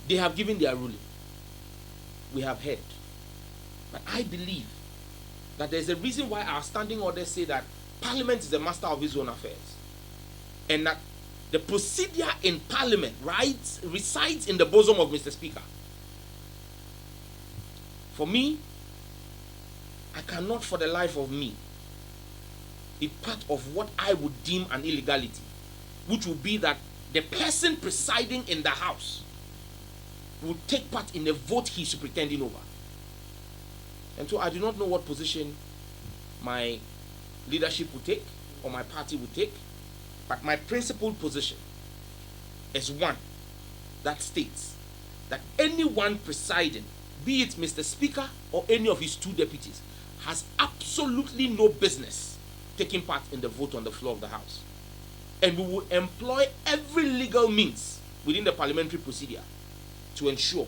They have given their ruling. We have heard. But I believe that there's a reason why our standing orders say that Parliament is the master of his own affairs. And that the procedure in Parliament resides in the bosom of Mr. Speaker. For me, I cannot for the life of me be part of what I would deem an illegality, which would be that the person presiding in the House will take part in a vote he's pretending over. And so I do not know what position my leadership will take or my party will take, but my principled position is one that states that anyone presiding, be it Mr. Speaker or any of his two deputies, has absolutely no business taking part in the vote on the floor of the House. And we will employ every legal means within the parliamentary procedure to ensure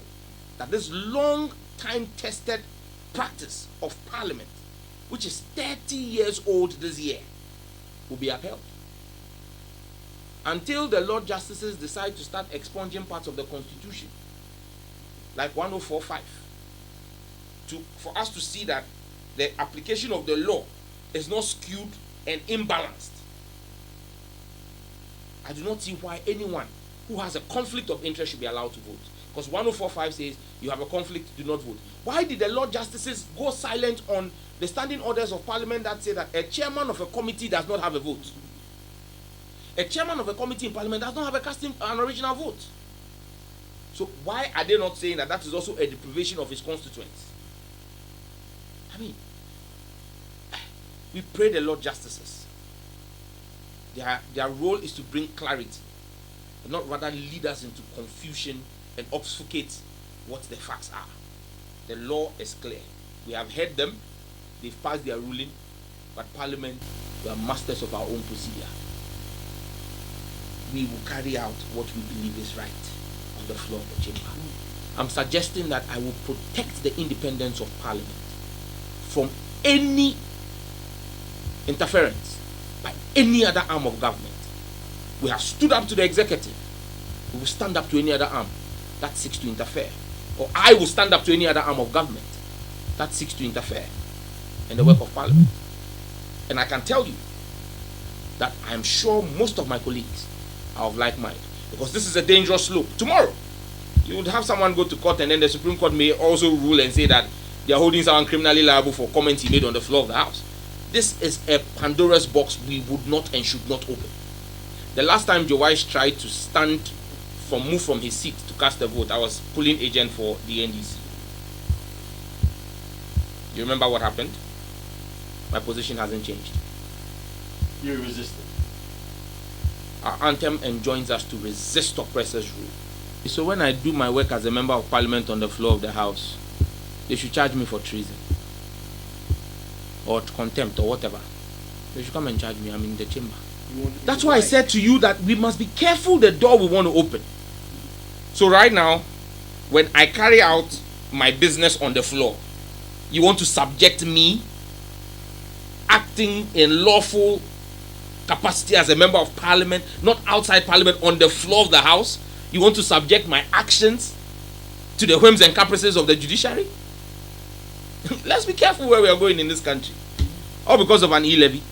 that this long time tested practice of Parliament, which is 30 years old this year, will be upheld. Until the Lord Justices decide to start expunging parts of the Constitution, like 1045, for us to see that the application of the law is not skewed and imbalanced. I do not see why anyone who has a conflict of interest should be allowed to vote. Because 1045 says you have a conflict, do not vote. Why did the Lord Justices go silent on the standing orders of Parliament that say that a chairman of a committee does not have a vote? A chairman of a committee in Parliament does not have an original vote. So why are they not saying that that is also a deprivation of his constituents? I mean, we pray the Lord Justices. Their role is to bring clarity, and not rather lead us into confusion and obfuscate what the facts are. The law is clear. We have heard them. They've passed their ruling. But Parliament, we are masters of our own procedure. We will carry out what we believe is right on the floor of the chamber. I'm suggesting that I will protect the independence of Parliament from any interference by any other arm of government. We have stood up to the executive. We will stand up to any other arm that seeks to interfere. Or I will stand up to any other arm of government that seeks to interfere in the work of Parliament. And I can tell you that I am sure most of my colleagues are of like mind, because this is a dangerous slope. Tomorrow, you would have someone go to court, and then the Supreme Court may also rule and say that they are holding someone criminally liable for comments he made on the floor of the House. This is a Pandora's box we would not and should not open. The last time Joe Wise tried to move from his seat to cast a vote, I was polling agent for the NDC. You remember what happened? My position hasn't changed. You resisted. Our anthem enjoins us to resist oppressors' rule. So when I do my work as a member of Parliament on the floor of the House, they should charge me for treason or contempt or whatever. They should come and charge me. I'm in the chamber. That's why I said to you that we must be careful the door we want to open. So right now, when I carry out my business on the floor, you want to subject me, acting in lawful capacity as a member of Parliament, not outside Parliament, on the floor of the House? You want to subject my actions to the whims and caprices of the judiciary? Let's be careful where we are going in this country. All because of an e-levy.